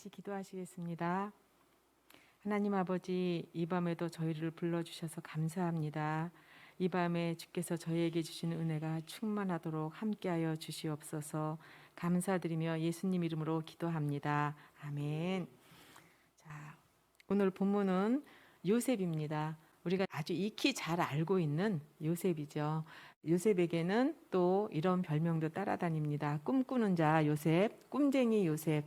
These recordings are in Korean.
같이 기도하시겠습니다. 하나님 아버지, 이 밤에도 저희를 불러주셔서 감사합니다. 이 밤에 주께서 저희에게 주신 은혜가 충만하도록 함께하여 주시옵소서. 감사드리며 예수님 이름으로 기도합니다. 아멘. 자, 오늘 본문은 요셉입니다. 우리가 아주 익히 잘 알고 있는 요셉이죠. 요셉에게는 또 이런 별명도 따라다닙니다. 꿈꾸는 자 요셉, 꿈쟁이 요셉,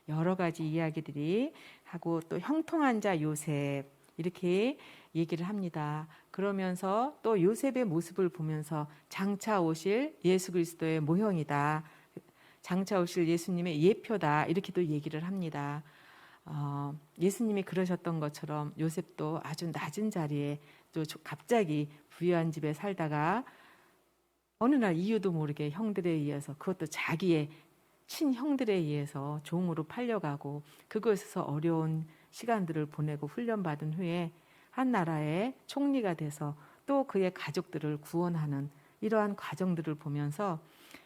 여러 가지 이야기들이 하고 또 형통한 자 요셉 이렇게 얘기를 합니다. 그러면서 또 요셉의 모습을 보면서 장차 오실 예수 그리스도의 모형이다. 장차 오실 예수님의 예표다. 이렇게도 얘기를 합니다. 예수님이 그러셨던 것처럼 요셉도 아주 낮은 자리에 또 갑자기 부유한 집에 살다가 어느 날 이유도 모르게 형들에 의해서, 그것도 자기의 친형들에 의해서 종으로 팔려가고 그곳에서 어려운 시간들을 보내고 훈련받은 후에 한 나라의 총리가 돼서 또 그의 가족들을 구원하는 이러한 과정들을 보면서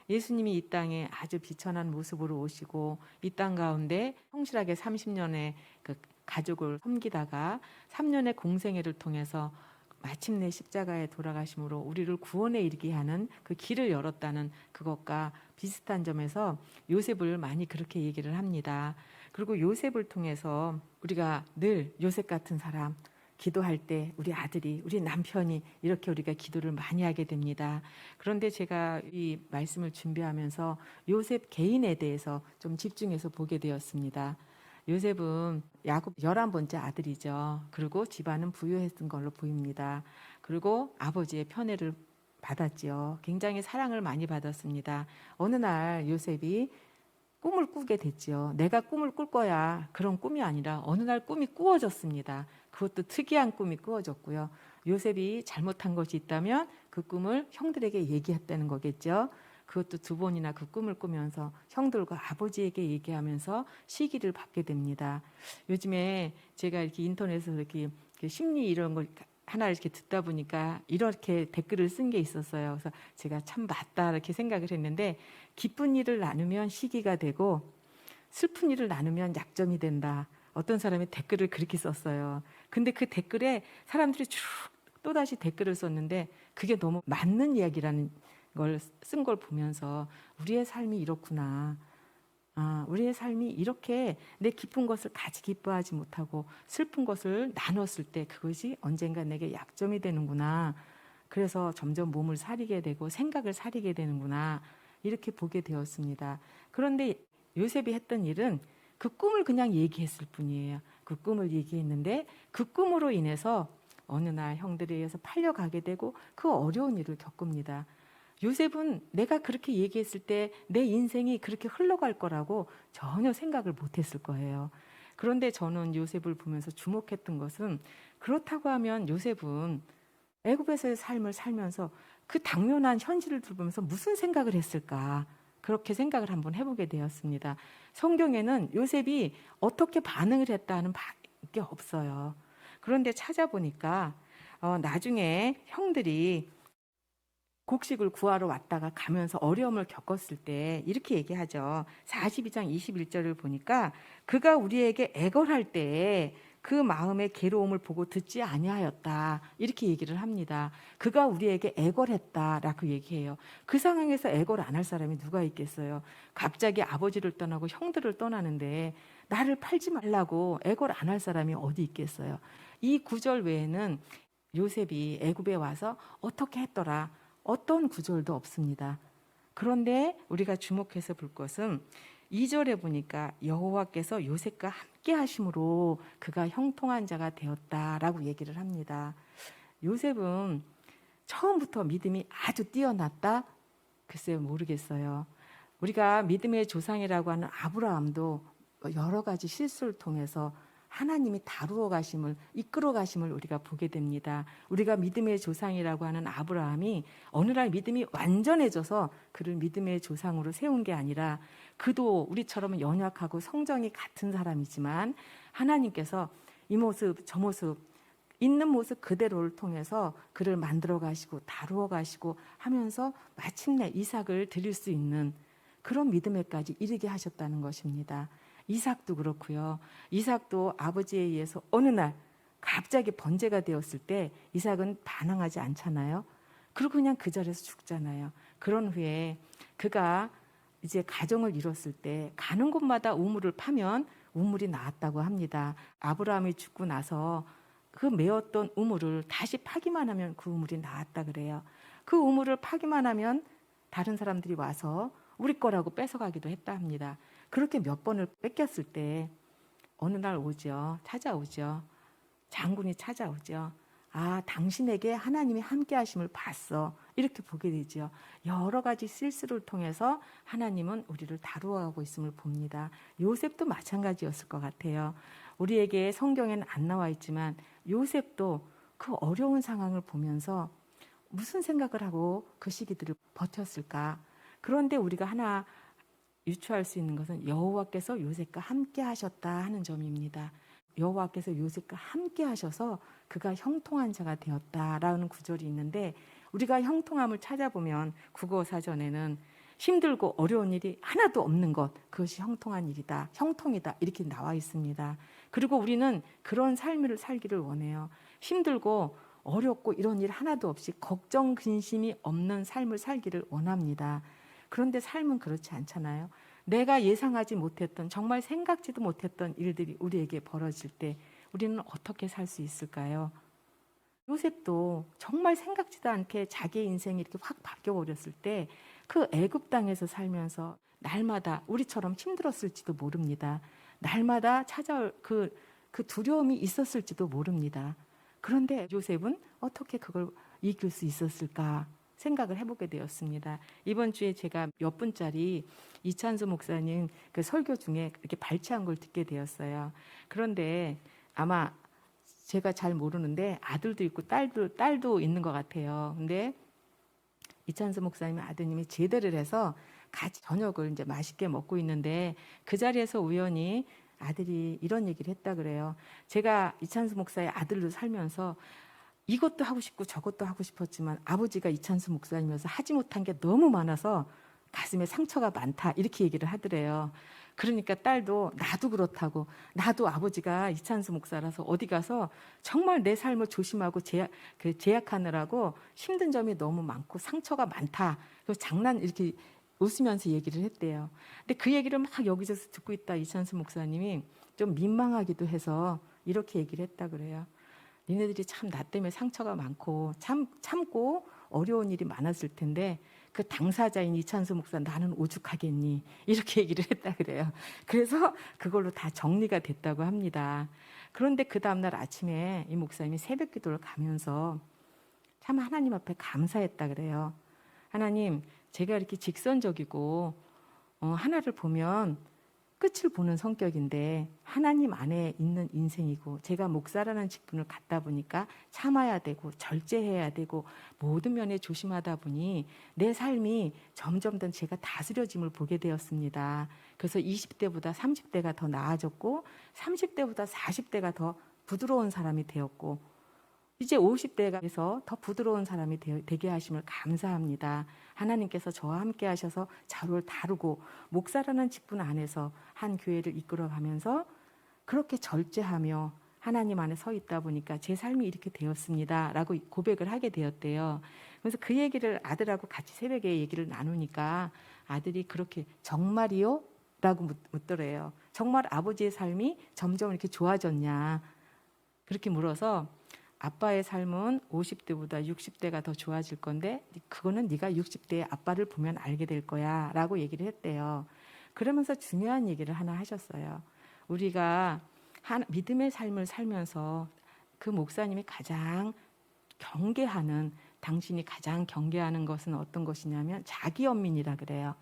예수님이 이 땅에 아주 비천한 모습으로 오시고 이 땅 가운데 성실하게 30년의 그 가족을 섬기다가 3년의 공생애를 통해서 마침내 십자가에 돌아가심으로 우리를 구원에 이르게 하는 그 길을 열었다는 그것과 비슷한 점에서 요셉을 많이 그렇게 얘기를 합니다. 그리고 요셉을 통해서 우리가 늘 요셉 같은 사람, 기도할 때 우리 아들이, 우리 남편이 이렇게 우리가 기도를 많이 하게 됩니다. 그런데 제가 이 말씀을 준비하면서 요셉 개인에 대해서 좀 집중해서 보게 되었습니다. 요셉은 야곱 11번째 아들이죠. 그리고 집안은 부유했던 걸로 보입니다. 그리고 아버지의 편애를 받았지요. 굉장히 사랑을 많이 받았습니다. 어느 날 요셉이 꿈을 꾸게 됐지요. 내가 꿈을 꿀 거야. 그런 꿈이 아니라 어느 날 꿈이 꾸어졌습니다. 그것도 특이한 꿈이 꾸어졌고요. 요셉이 잘못한 것이 있다면 그 꿈을 형들에게 얘기했다는 거겠죠. 그것도 2번이나 그 꿈을 꾸면서 형들과 아버지에게 얘기하면서 시기를 받게 됩니다. 요즘에 제가 이렇게 인터넷에서 이렇게 심리 이런 걸 하나 이렇게 듣다 보니까 이렇게 댓글을 쓴 게 있었어요. 그래서 제가 참 맞다 이렇게 생각을 했는데, 기쁜 일을 나누면 시기가 되고 슬픈 일을 나누면 약점이 된다. 어떤 사람이 댓글을 그렇게 썼어요. 근데 그 댓글에 사람들이 쭉 또다시 댓글을 썼는데 그게 너무 맞는 이야기라는 걸 쓴 걸 보면서 우리의 삶이 이렇구나. 우리의 삶이 이렇게 내 기쁜 것을 같이 기뻐하지 못하고 슬픈 것을 나눴을 때 그것이 언젠가 내게 약점이 되는구나. 그래서 점점 몸을 사리게 되고 생각을 사리게 되는구나. 이렇게 보게 되었습니다. 그런데 요셉이 했던 일은 그 꿈을 그냥 얘기했을 뿐이에요. 그 꿈을 얘기했는데 그 꿈으로 인해서 어느 날 형들에 의해서 팔려가게 되고 그 어려운 일을 겪습니다. 요셉은 내가 그렇게 얘기했을 때 내 인생이 그렇게 흘러갈 거라고 전혀 생각을 못했을 거예요. 그런데 저는 요셉을 보면서 주목했던 것은, 그렇다고 하면 요셉은 애굽에서의 삶을 살면서 그 당면한 현실을 보면서 무슨 생각을 했을까? 그렇게 생각을 한번 해보게 되었습니다. 성경에는 요셉이 어떻게 반응을 했다는 밖에 없어요. 그런데 찾아보니까 나중에 형들이 곡식을 구하러 왔다가 가면서 어려움을 겪었을 때 이렇게 얘기하죠. 42장 21절을 보니까 그가 우리에게 애걸할 때에 그 마음의 괴로움을 보고 듣지 아니하였다. 이렇게 얘기를 합니다. 그가 우리에게 애걸했다라고 얘기해요. 그 상황에서 애걸 안 할 사람이 누가 있겠어요. 갑자기 아버지를 떠나고 형들을 떠나는데 나를 팔지 말라고 애걸 안 할 사람이 어디 있겠어요. 이 구절 외에는 요셉이 애굽에 와서 어떻게 했더라, 어떤 구절도 없습니다. 그런데 우리가 주목해서 볼 것은 2절에 보니까 여호와께서 요셉과 함께 하심으로 그가 형통한 자가 되었다라고 얘기를 합니다. 요셉은 처음부터 믿음이 아주 뛰어났다? 글쎄요, 모르겠어요. 우리가 믿음의 조상이라고 하는 아브라함도 여러 가지 실수를 통해서 하나님이 다루어 가심을, 이끌어 가심을 우리가 보게 됩니다. 우리가 믿음의 조상이라고 하는 아브라함이 어느 날 믿음이 완전해져서 그를 믿음의 조상으로 세운 게 아니라, 그도 우리처럼 연약하고 성정이 같은 사람이지만 하나님께서 이 모습 저 모습 있는 모습 그대로를 통해서 그를 만들어 가시고 다루어 가시고 하면서 마침내 이삭을 드릴 수 있는 그런 믿음에까지 이르게 하셨다는 것입니다. 이삭도 그렇고요. 이삭도 아버지에 의해서 어느 날 갑자기 번제가 되었을 때 이삭은 반항하지 않잖아요. 그리고 그냥 그 자리에서 죽잖아요. 그런 후에 그가 이제 가정을 이뤘을 때 가는 곳마다 우물을 파면 우물이 나왔다고 합니다. 아브라함이 죽고 나서 그 메었던 우물을 다시 파기만 하면 그 우물이 나왔다 그래요. 그 우물을 파기만 하면 다른 사람들이 와서 우리 거라고 뺏어가기도 했다 합니다. 그렇게 몇 번을 뺏겼을 때 어느 날 오죠. 찾아오죠. 장군이 찾아오죠. 아, 당신에게 하나님이 함께 하심을 봤어. 이렇게 보게 되죠. 여러 가지 실수를 통해서 하나님은 우리를 다루어가고 있음을 봅니다. 요셉도 마찬가지였을 것 같아요. 우리에게 성경에는 안 나와 있지만 요셉도 그 어려운 상황을 보면서 무슨 생각을 하고 그 시기들을 버텼을까? 그런데 우리가 하나 유추할 수 있는 것은 여호와께서 요셉과 함께 하셨다 하는 점입니다. 여호와께서 요셉과 함께 하셔서 그가 형통한 자가 되었다라는 구절이 있는데, 우리가 형통함을 찾아보면 국어 사전에는 힘들고 어려운 일이 하나도 없는 것, 그것이 형통한 일이다, 형통이다, 이렇게 나와 있습니다. 그리고 우리는 그런 삶을 살기를 원해요. 힘들고 어렵고 이런 일 하나도 없이 걱정 근심이 없는 삶을 살기를 원합니다. 그런데 삶은 그렇지 않잖아요. 내가 예상하지 못했던, 정말 생각지도 못했던 일들이 우리에게 벌어질 때 우리는 어떻게 살 수 있을까요? 요셉도 정말 생각지도 않게 자기의 인생이 이렇게 확 바뀌어버렸을 때 그 애굽 땅에서 살면서 날마다 우리처럼 힘들었을지도 모릅니다. 날마다 찾아올 그 두려움이 있었을지도 모릅니다. 그런데 요셉은 어떻게 그걸 이길 수 있었을까 생각을 해보게 되었습니다. 이번 주에 제가 몇 분짜리 이찬수 목사님 그 설교 중에 이렇게 발췌한 걸 듣게 되었어요. 그런데 아마 제가 잘 모르는데 아들도 있고 딸도 있는 것 같아요. 근데 이찬수 목사님 아드님이 제대를 해서 같이 저녁을 이제 맛있게 먹고 있는데 그 자리에서 우연히 아들이 이런 얘기를 했다 그래요. 제가 이찬수 목사의 아들로 살면서 이것도 하고 싶고 저것도 하고 싶었지만 아버지가 이찬수 목사님이어서 하지 못한 게 너무 많아서 가슴에 상처가 많다, 이렇게 얘기를 하더래요. 그러니까 딸도 나도 그렇다고, 나도 아버지가 이찬수 목사라서 어디 가서 정말 내 삶을 조심하고 제약하느라고 힘든 점이 너무 많고 상처가 많다, 그래서 장난 이렇게 웃으면서 얘기를 했대요. 근데 그 얘기를 막 여기저기서 듣고 있다 이찬수 목사님이 좀 민망하기도 해서 이렇게 얘기를 했다 그래요. 니네들이 참 나 때문에 상처가 많고 참고 어려운 일이 많았을 텐데 그 당사자인 이찬수 목사 나는 오죽하겠니, 이렇게 얘기를 했다 그래요. 그래서 그걸로 다 정리가 됐다고 합니다. 그런데 그 다음날 아침에 이 목사님이 새벽 기도를 가면서 참 하나님 앞에 감사했다 그래요. 하나님, 제가 이렇게 직선적이고 하나를 보면 끝을 보는 성격인데 하나님 안에 있는 인생이고, 제가 목사라는 직분을 갖다 보니까 참아야 되고 절제해야 되고 모든 면에 조심하다 보니 내 삶이 점점 더 제가 다스려짐을 보게 되었습니다. 그래서 20대보다 30대가 더 나아졌고 30대보다 40대가 더 부드러운 사람이 되었고 이제 50대가 돼서 더 부드러운 사람이 되게 하심을 감사합니다. 하나님께서 저와 함께 하셔서 자루를 다루고 목사라는 직분 안에서 한 교회를 이끌어가면서 그렇게 절제하며 하나님 안에 서 있다 보니까 제 삶이 이렇게 되었습니다 라고 고백을 하게 되었대요. 그래서 그 얘기를 아들하고 같이 새벽에 얘기를 나누니까 아들이 그렇게 정말이요? 라고 묻더래요. 정말 아버지의 삶이 점점 이렇게 좋아졌냐, 그렇게 물어서 아빠의 삶은 50대보다 60대가 더 좋아질 건데 그거는 네가 60대의 아빠를 보면 알게 될 거야 라고 얘기를 했대요. 그러면서 중요한 얘기를 하나 하셨어요. 우리가 믿음의 삶을 살면서 그 목사님이 가장 경계하는, 당신이 가장 경계하는 것은 어떤 것이냐면 자기 연민이라 그래요.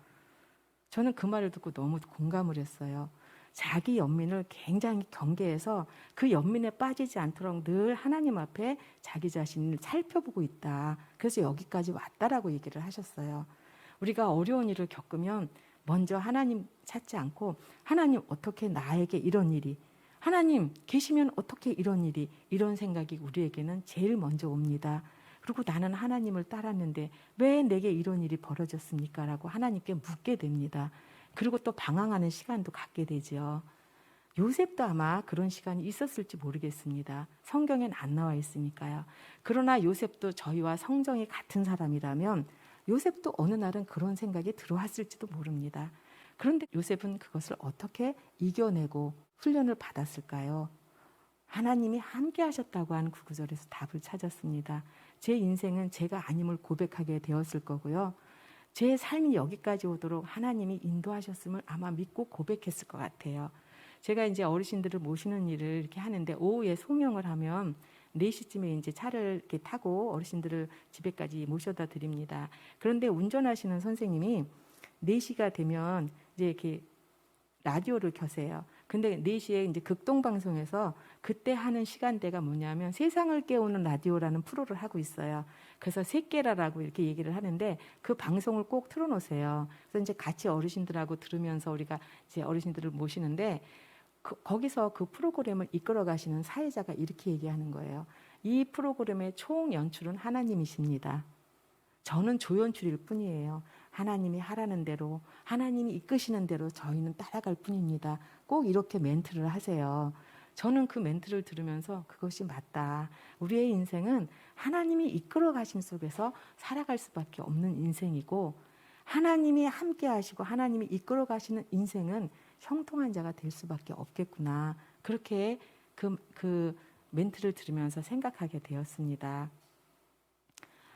저는 그 말을 듣고 너무 공감을 했어요. 자기 연민을 굉장히 경계해서 그 연민에 빠지지 않도록 늘 하나님 앞에 자기 자신을 살펴보고 있다. 그래서 여기까지 왔다라고 얘기를 하셨어요. 우리가 어려운 일을 겪으면 먼저 하나님 찾지 않고 하나님 어떻게 나에게 이런 일이, 하나님 계시면 어떻게 이런 일이, 이런 생각이 우리에게는 제일 먼저 옵니다. 그리고 나는 하나님을 따랐는데 왜 내게 이런 일이 벌어졌습니까? 라고 하나님께 묻게 됩니다. 그리고 또 방황하는 시간도 갖게 되죠. 요셉도 아마 그런 시간이 있었을지 모르겠습니다. 성경엔 안 나와 있으니까요. 그러나 요셉도 저희와 성정이 같은 사람이라면 요셉도 어느 날은 그런 생각이 들어왔을지도 모릅니다. 그런데 요셉은 그것을 어떻게 이겨내고 훈련을 받았을까요? 하나님이 함께 하셨다고 하는 구절에서 답을 찾았습니다. 제 인생은 제가 아님을 고백하게 되었을 거고요. 제 삶이 여기까지 오도록 하나님이 인도하셨음을 아마 믿고 고백했을 것 같아요. 제가 이제 어르신들을 모시는 일을 이렇게 하는데 오후에 송영을 하면 4시쯤에 이제 차를 이렇게 타고 어르신들을 집에까지 모셔다 드립니다. 그런데 운전하시는 선생님이 4시가 되면 이제 이렇게 라디오를 켜세요. 근데 4시에 이제 극동방송에서 그때 하는 시간대가 뭐냐면 세상을 깨우는 라디오라는 프로를 하고 있어요. 그래서 새끼라라고 이렇게 얘기를 하는데 그 방송을 꼭 틀어놓으세요. 그래서 이제 같이 어르신들하고 들으면서 우리가 이제 어르신들을 모시는데 거기서 그 프로그램을 이끌어 가시는 사회자가 이렇게 얘기하는 거예요. 이 프로그램의 총 연출은 하나님이십니다. 저는 조연출일 뿐이에요. 하나님이 하라는 대로, 하나님이 이끄시는 대로 저희는 따라갈 뿐입니다. 꼭 이렇게 멘트를 하세요. 저는 그 멘트를 들으면서 그것이 맞다. 우리의 인생은 하나님이 이끌어 가심 속에서 살아갈 수밖에 없는 인생이고, 하나님이 함께 하시고 하나님이 이끌어 가시는 인생은 형통한 자가 될 수밖에 없겠구나. 그렇게 그 멘트를 들으면서 생각하게 되었습니다.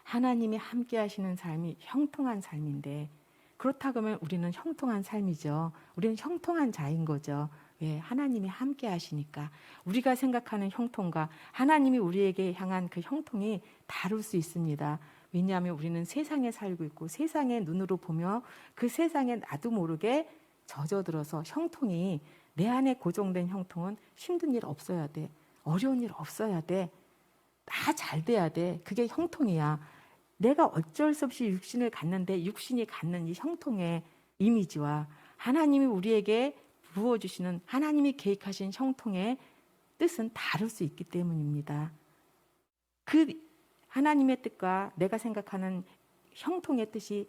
하나님이 함께 하시는 삶이 형통한 삶인데, 그렇다고 하면 우리는 형통한 삶이죠. 우리는 형통한 자인 거죠. 왜? 하나님이 함께 하시니까. 우리가 생각하는 형통과 하나님이 우리에게 향한 그 형통이 다를 수 있습니다. 왜냐하면 우리는 세상에 살고 있고 세상의 눈으로 보며 그 세상에 나도 모르게 젖어들어서 형통이, 내 안에 고정된 형통은 힘든 일 없어야 돼. 어려운 일 없어야 돼. 다 잘 돼야 돼. 그게 형통이야. 내가 어쩔 수 없이 육신을 갖는데 육신이 갖는 이 형통의 이미지와 하나님이 우리에게 부어주시는 하나님이 계획하신 형통의 뜻은 다를 수 있기 때문입니다. 그 하나님의 뜻과 내가 생각하는 형통의 뜻이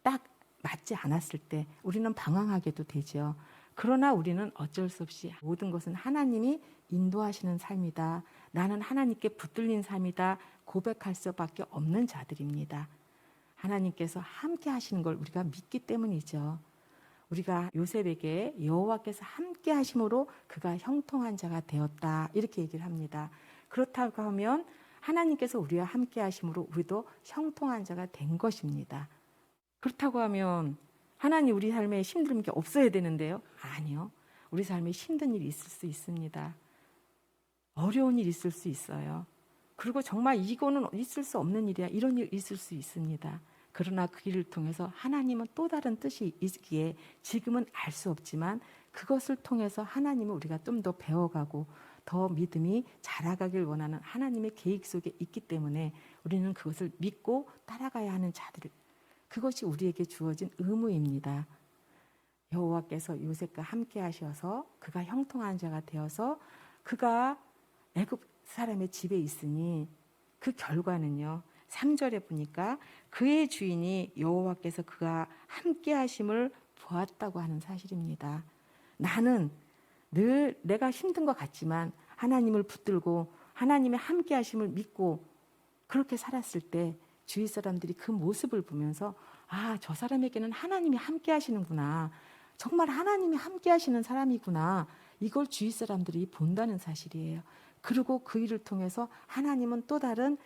딱 맞지 않았을 때 우리는 방황하게도 되죠. 그러나 우리는 어쩔 수 없이 모든 것은 하나님이 인도하시는 삶이다. 나는 하나님께 붙들린 삶이다. 고백할 수밖에 없는 자들입니다. 하나님께서 함께 하시는 걸 우리가 믿기 때문이죠. 우리가 요셉에게 여호와께서 함께 하심으로 그가 형통한 자가 되었다. 이렇게 얘기를 합니다. 그렇다고 하면 하나님께서 우리와 함께 하심으로 우리도 형통한 자가 된 것입니다. 그렇다고 하면 하나님 우리 삶에 힘든 게 없어야 되는데요? 아니요. 우리 삶에 힘든 일이 있을 수 있습니다. 어려운 일이 있을 수 있어요. 그리고 정말 이거는 있을 수 없는 일이야. 이런 일 있을 수 있습니다. 그러나 그 일을 통해서 하나님은 또 다른 뜻이 있기에 지금은 알 수 없지만 그것을 통해서 하나님은 우리가 좀 더 배워가고 더 믿음이 자라가길 원하는 하나님의 계획 속에 있기 때문에 우리는 그것을 믿고 따라가야 하는 자들, 그것이 우리에게 주어진 의무입니다. 여호와께서 요셉과 함께 하셔서 그가 형통한 자가 되어서 그가 애굽 사람의 집에 있으니 그 결과는요. 3절에 보니까 그의 주인이 여호와께서 그가 함께 하심을 보았다고 하는 사실입니다. 나는 늘 내가 힘든 것 같지만 하나님을 붙들고 하나님의 함께 하심을 믿고 그렇게 살았을 때 주위 사람들이 그 모습을 보면서 아, 저 사람에게는 하나님이 함께 하시는구나. 정말 하나님이 함께 하시는 사람이구나. 이걸 주위 사람들이 본다는 사실이에요. 그리고 그 일을 통해서 하나님은 또 다른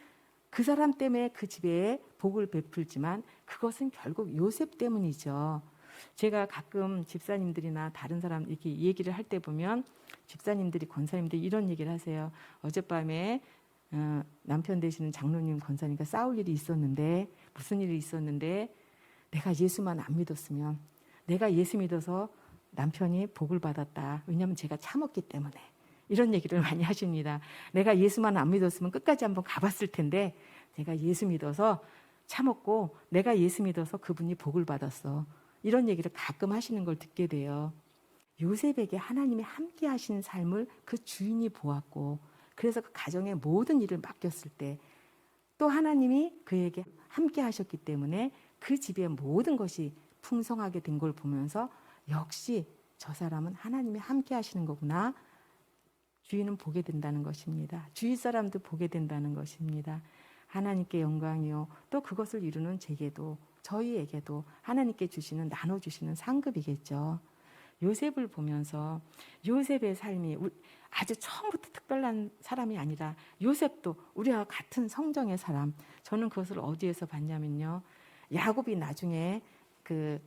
그 사람 때문에 그 집에 복을 베풀지만 그것은 결국 요셉 때문이죠. 제가 가끔 집사님들이나 다른 사람 이렇게 얘기를 할 때 보면 집사님들이 권사님들이 이런 얘기를 하세요. 어젯밤에 남편 되시는 장로님 권사님과 싸울 일이 있었는데 무슨 일이 있었는데 내가 예수만 안 믿었으면 내가 예수 믿어서 남편이 복을 받았다. 왜냐하면 제가 참았기 때문에. 이런 얘기를 많이 하십니다. 내가 예수만 안 믿었으면 끝까지 한번 가봤을 텐데 내가 예수 믿어서 참았고 내가 예수 믿어서 그분이 복을 받았어. 이런 얘기를 가끔 하시는 걸 듣게 돼요. 요셉에게 하나님이 함께 하시는 삶을 그 주인이 보았고 그래서 그 가정의 모든 일을 맡겼을 때 또 하나님이 그에게 함께 하셨기 때문에 그 집의 모든 것이 풍성하게 된 걸 보면서 역시 저 사람은 하나님이 함께 하시는 거구나. 주인은 보게 된다는 것입니다. 주위 사람도 보게 된다는 것입니다. 하나님께 영광이요. 또 그것을 이루는 제게도 저희에게도 하나님께 주시는 나눠주시는 상급이겠죠. 요셉을 보면서 요셉의 삶이 아주 처음부터 특별한 사람이 아니라 요셉도 우리와 같은 성정의 사람. 저는 그것을 어디에서 봤냐면요. 야곱이 나중에 그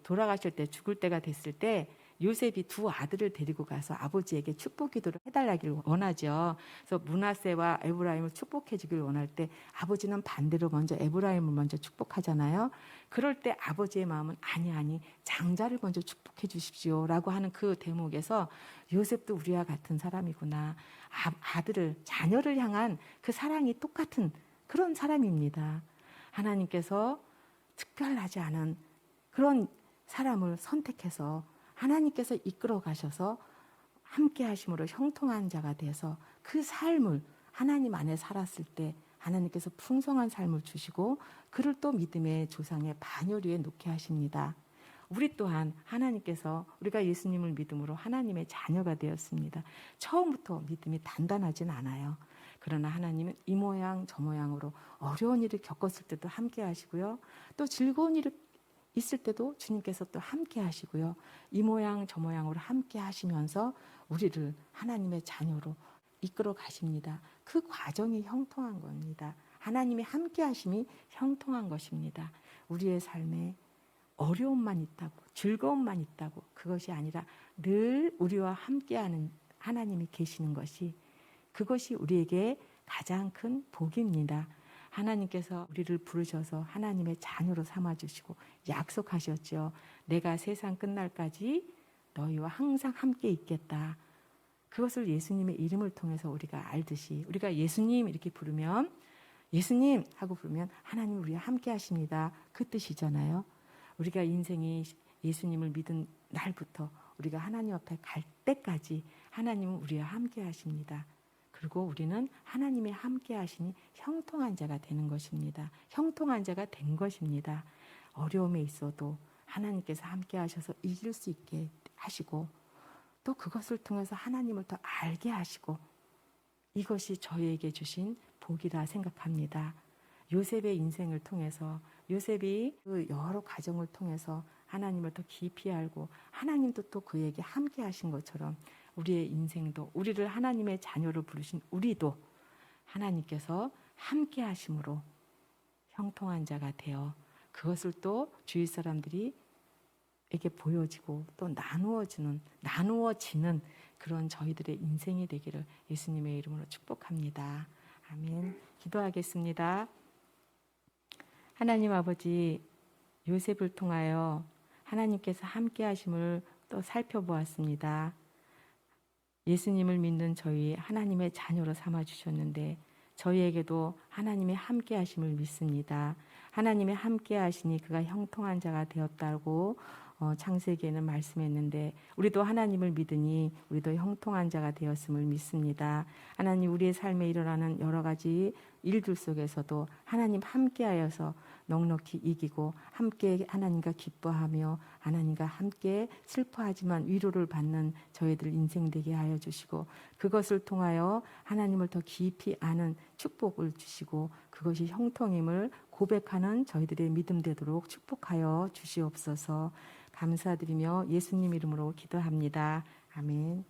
돌아가실 때 죽을 때가 됐을 때 요셉이 두 아들을 데리고 가서 아버지에게 축복 기도를 해달라기를 원하죠. 그래서 므낫세와 에브라임을 축복해 주길 원할 때 아버지는 반대로 먼저 에브라임을 먼저 축복하잖아요. 그럴 때 아버지의 마음은 아니 장자를 먼저 축복해 주십시오라고 하는 그 대목에서 요셉도 우리와 같은 사람이구나. 아들을 자녀를 향한 그 사랑이 똑같은 그런 사람입니다. 하나님께서 특별하지 않은 그런 사람을 선택해서 하나님께서 이끌어 가셔서 함께 하심으로 형통한 자가 돼서 그 삶을 하나님 안에 살았을 때 하나님께서 풍성한 삶을 주시고 그를 또 믿음의 조상의 반열 위에 놓게 하십니다. 우리 또한 하나님께서 우리가 예수님을 믿음으로 하나님의 자녀가 되었습니다. 처음부터 믿음이 단단하진 않아요. 그러나 하나님은 이 모양 저 모양으로 어려운 일을 겪었을 때도 함께 하시고요. 또 즐거운 일을 있을 때도 주님께서 또 함께 하시고요. 이 모양 저 모양으로 함께 하시면서 우리를 하나님의 자녀로 이끌어 가십니다. 그 과정이 형통한 겁니다. 하나님이 함께 하심이 형통한 것입니다. 우리의 삶에 어려움만 있다고 즐거움만 있다고 그것이 아니라 늘 우리와 함께하는 하나님이 계시는 것이 그것이 우리에게 가장 큰 복입니다. 하나님께서 우리를 부르셔서 하나님의 자녀로 삼아주시고 약속하셨죠. 내가 세상 끝날까지 너희와 항상 함께 있겠다. 그것을 예수님의 이름을 통해서 우리가 알듯이 우리가 예수님 이렇게 부르면 예수님 하고 부르면 하나님 우리와 함께 하십니다. 그 뜻이잖아요. 우리가 인생이 예수님을 믿은 날부터 우리가 하나님 앞에 갈 때까지 하나님은 우리와 함께 하십니다. 그리고 우리는 하나님의 함께 하시니 형통한 자가 되는 것입니다. 형통한 자가 된 것입니다. 어려움에 있어도 하나님께서 함께 하셔서 이길 수 있게 하시고 또 그것을 통해서 하나님을 더 알게 하시고 이것이 저희에게 주신 복이라 생각합니다. 요셉의 인생을 통해서 요셉이 그 여러 과정을 통해서 하나님을 더 깊이 알고 하나님도 또 그에게 함께 하신 것처럼 우리의 인생도 우리를 하나님의 자녀로 부르신 우리도 하나님께서 함께 하심으로 형통한 자가 되어 그것을 또 주위 사람들이 에게 보여지고 또 나누어지는 그런 저희들의 인생이 되기를 예수님의 이름으로 축복합니다. 아멘. 기도하겠습니다. 하나님 아버지 요셉을 통하여 하나님께서 함께 하심을 또 살펴보았습니다. 예수님을 믿는 저희 하나님의 자녀로 삼아주셨는데 저희에게도 하나님의 함께 하심을 믿습니다. 하나님의 함께 하시니 그가 형통한 자가 되었다고 창세기에는 말씀했는데 우리도 하나님을 믿으니 우리도 형통한 자가 되었음을 믿습니다. 하나님 우리의 삶에 일어나는 여러 가지 일들 속에서도 하나님 함께하여서 넉넉히 이기고 함께 하나님과 기뻐하며 하나님과 함께 슬퍼하지만 위로를 받는 저희들 인생 되게 하여 주시고 그것을 통하여 하나님을 더 깊이 아는 축복을 주시고 그것이 형통임을 고백하는 저희들의 믿음 되도록 축복하여 주시옵소서. 감사드리며 예수님 이름으로 기도합니다. 아멘.